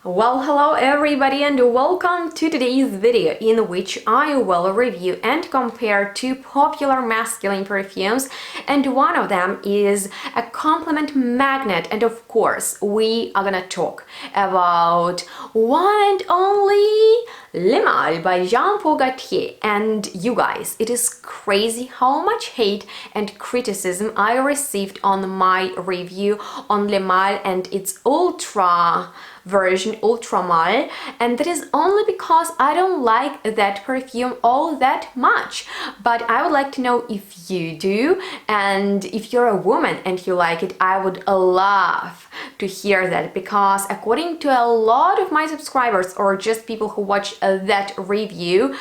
Well, hello everybody and welcome to today's video in which I will review and compare two popular masculine perfumes, and one of them is a compliment magnet, and of course we are gonna talk about one and only Le Male by Jean Paul Gaultier. And you guys, it is crazy how much hate and criticism I received on my review on Le Male and its ultra version, Ultra Male, and that is only because I don't like that perfume all that much. But I would like to know if you do, and if you're a woman and you like it, I would love to hear that, because according to a lot of my subscribers or just people who watch that review,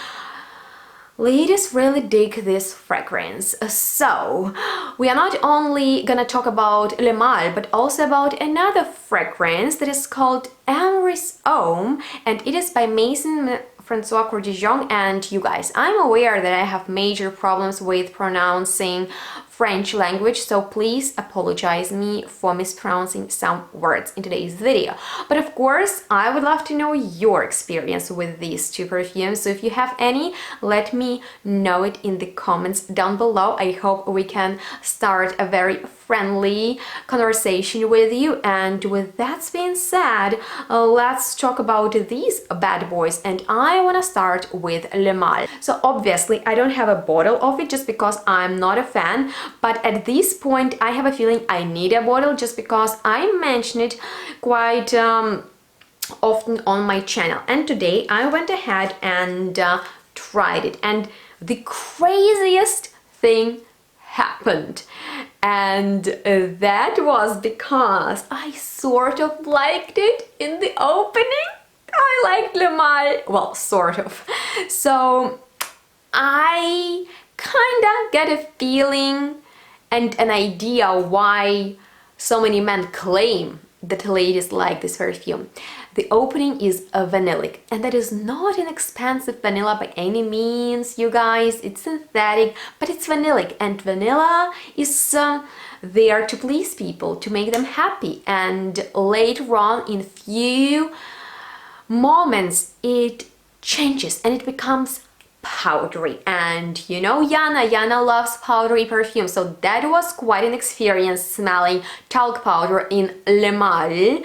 ladies really dig this fragrance. So we are not only gonna talk about Le Male, but also about another fragrance that is called Amyris Homme, and it is by Maison Francis Kurkdjian. And you guys, I'm aware that I have major problems with pronouncing French language, so please apologize me for mispronouncing some words in today's video. But of course, I would love to know your experience with these two perfumes, so if you have any, let me know it in the comments down below. I hope we can start a very friendly conversation with you. And with that being said, let's talk about these bad boys, and I want to start with Le Male. So obviously I don't have a bottle of it just because I'm not a fan, but at this point I have a feeling I need a bottle just because I mention it quite often on my channel. And today I went ahead and tried it, and the craziest thing happened, and that was because I sort of liked it in the opening. I liked Le Male, well, sort of. So I kinda get a feeling and an idea why so many men claim that ladies like this perfume. The opening is a vanillic, and that is not an expensive vanilla by any means, you guys. It's synthetic, but it's vanillic, and vanilla is there to please people, to make them happy. And later on, in few moments, it changes and it becomes powdery. And you know Yana loves powdery perfume, so that was quite an experience smelling talc powder in Le Male.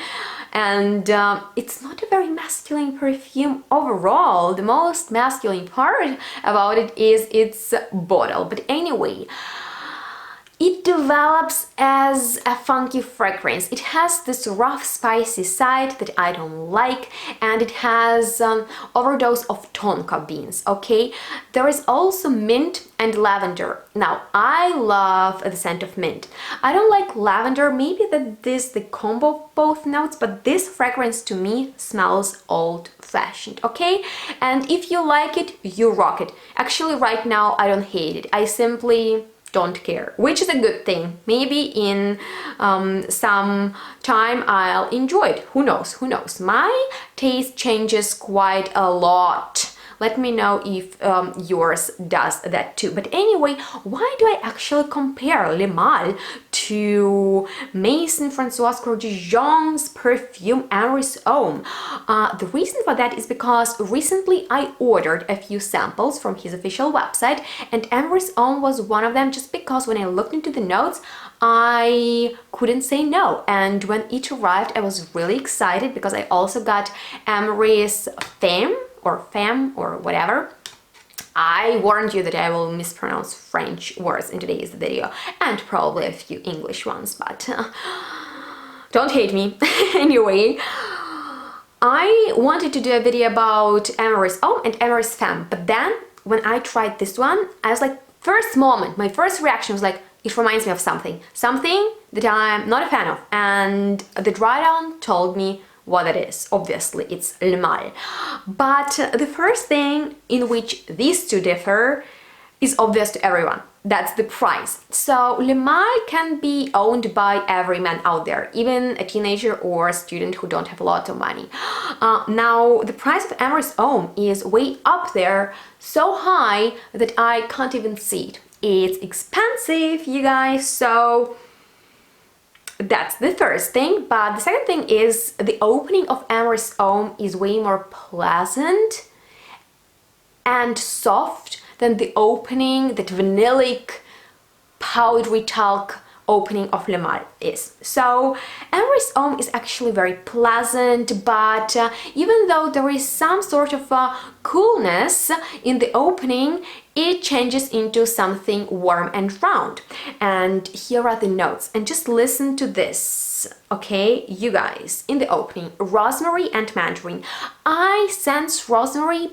And it's not a very masculine perfume overall. The most masculine part about it is its bottle. But anyway, it develops as a funky fragrance. It has this rough, spicy side that I don't like, and it has overdose of tonka beans, okay? There is also mint and lavender. Now, I love the scent of mint. I don't like lavender, maybe that this the combo of both notes, but this fragrance to me smells old-fashioned, okay? And if you like it, you rock it. Actually, right now, I don't hate it. I simply don't care, which is a good thing. Maybe in some time I'll enjoy it. Who knows? My taste changes quite a lot. Let me know if yours does that too. But anyway, why do I actually compare Le Male to Maison Francis Kurkdjian's perfume Amyris Homme? The reason for that is because recently I ordered a few samples from his official website, and Amyris Homme was one of them, just because when I looked into the notes, I couldn't say no. And when it arrived, I was really excited because I also got Amyris Femme or Femme or whatever. I warned you that I will mispronounce French words in today's video, and probably a few English ones, but don't hate me. Anyway, I wanted to do a video about Amyris Homme and Amyris Femme, but then when I tried this one, I was like, first moment, my first reaction was like, it reminds me of something that I'm not a fan of, and the dry down told me what it is. Obviously, it's Le Male. But the first thing in which these two differ is obvious to everyone. That's the price. So Le Male can be owned by every man out there, even a teenager or a student who don't have a lot of money. Now, the price of Amyris Homme is way up there, so high that I can't even see it. It's expensive, you guys, so that's the first thing. But the second thing is the opening of Amyris Homme is way more pleasant and soft than the opening, that vanillic, powdery talc opening of Le Male is. So Amyris Homme is actually very pleasant, but even though there is some sort of coolness in the opening, it changes into something warm and round. And here are the notes, and just listen to this, okay, you guys. In the opening, rosemary and mandarin. I sense rosemary,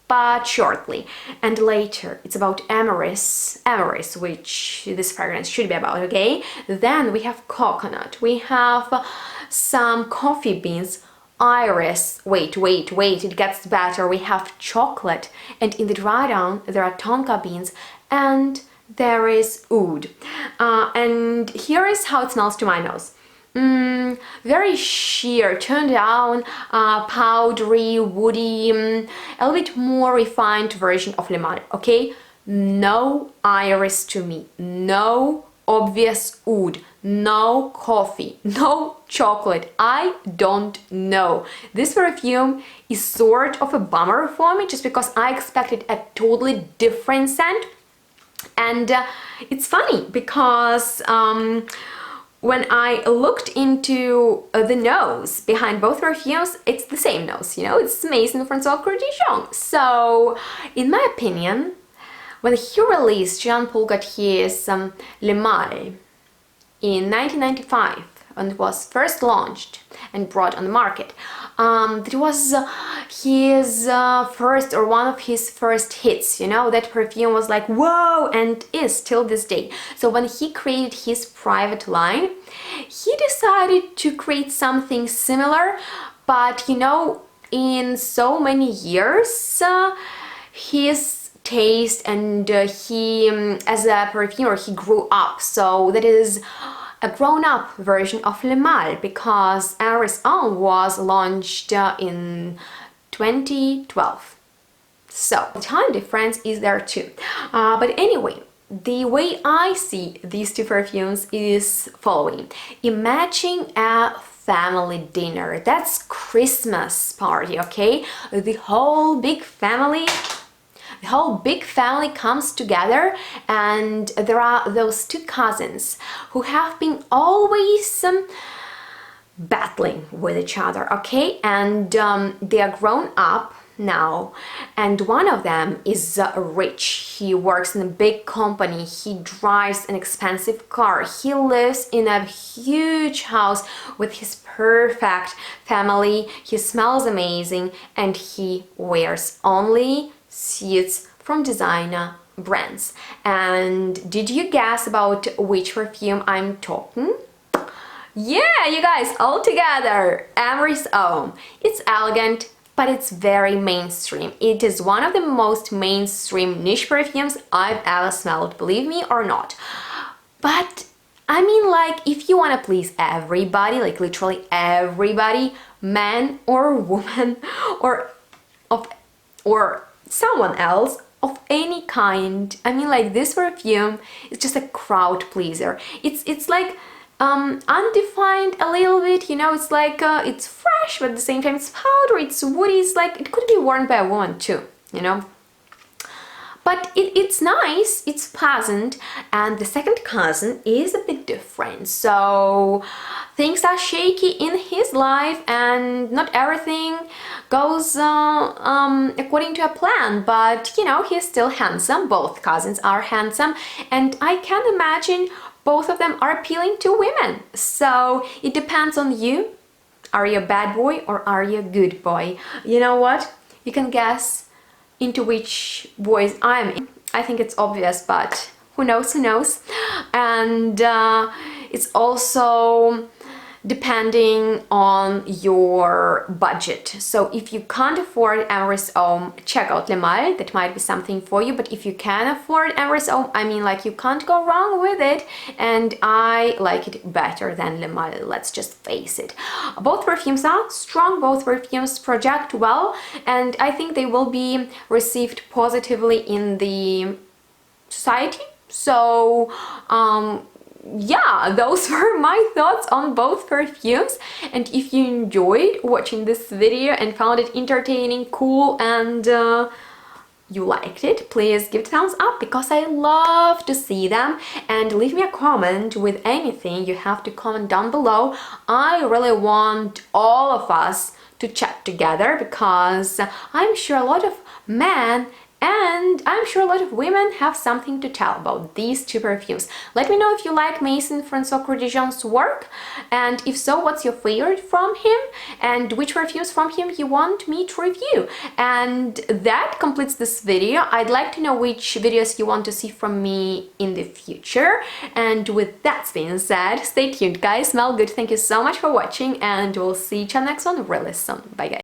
but shortly, and later it's about Amyris, which this fragrance should be about, okay? Then we have coconut, we have some coffee beans, iris, wait, it gets better, we have chocolate, and in the dry down there are tonka beans, and there is oud. And here is how it smells to my nose. Very sheer, toned down, powdery, woody, a little bit more refined version of Le Male, okay? No iris to me, no obvious oud, no coffee, no chocolate. I don't know. This perfume is sort of a bummer for me, just because I expected a totally different scent. And it's funny because when I looked into the nose behind both perfumes, it's the same nose, you know, it's Maison Francis Kurkdjian. So, in my opinion, when he released Jean Paul Gaultier's Le Male in 1995, and it was first launched and brought on the market, it was his first, or one of his first hits, you know, that perfume was like whoa, and is till this day. So when he created his private line, he decided to create something similar, but you know, in so many years his taste and he as a perfumer, he grew up, so that is a grown-up version of Le Male, because Amyris Homme was launched in 2012. So the time difference is there too. But anyway, the way I see these two perfumes is following. Imagine a family dinner. That's Christmas party, okay? The whole big family comes together, and there are those two cousins who have been always battling with each other, okay? And they are grown up now, and one of them is rich. He works in a big company, he drives an expensive car, he lives in a huge house with his perfect family, he smells amazing, and he wears only suits from designer brands. And did you guess about which perfume I'm talking? Yeah, you guys, all together, Amyris Homme. It's elegant, but it's very mainstream. It is one of the most mainstream niche perfumes I've ever smelled, believe me or not. But I mean, like, if you want to please everybody, like literally everybody, man or woman, or someone else of any kind, I mean, like, this perfume is just a crowd pleaser. It's like undefined a little bit, you know, it's like it's fresh, but at the same time it's powdery, it's woody, it's like it could be worn by a woman too, you know. But it's nice, it's pleasant. And the second cousin is a bit different, so things are shaky in his life and not everything goes according to a plan, but you know, he's still handsome. Both cousins are handsome, and I can imagine both of them are appealing to women. So it depends on you. Are you a bad boy or are you a good boy? You know what? You can guess into which boys I'm in. I think it's obvious, but who knows, who knows. And it's also depending on your budget. So if you can't afford Amyris Homme, check out Le Male, that might be something for you. But if you can afford Amyris Homme, I mean, like, you can't go wrong with it, and I like it better than Le Male, let's just face it. Both perfumes are strong, both perfumes project well, and I think they will be received positively in the society. So yeah, those were my thoughts on both perfumes. And if you enjoyed watching this video and found it entertaining, cool, and you liked it, please give it a thumbs up, because I love to see them. And leave me a comment with anything you have to comment down below. I really want all of us to chat together, because I'm sure a lot of men and I'm sure a lot of women have something to tell about these two perfumes. Let me know if you like Maison Francis Kurkdjian's work, and if so, what's your favorite from him, and which perfumes from him you want me to review. And that completes this video. I'd like to know which videos you want to see from me in the future. And with that being said, stay tuned guys, smell good, thank you so much for watching, and we'll see each other next one really soon. Bye guys.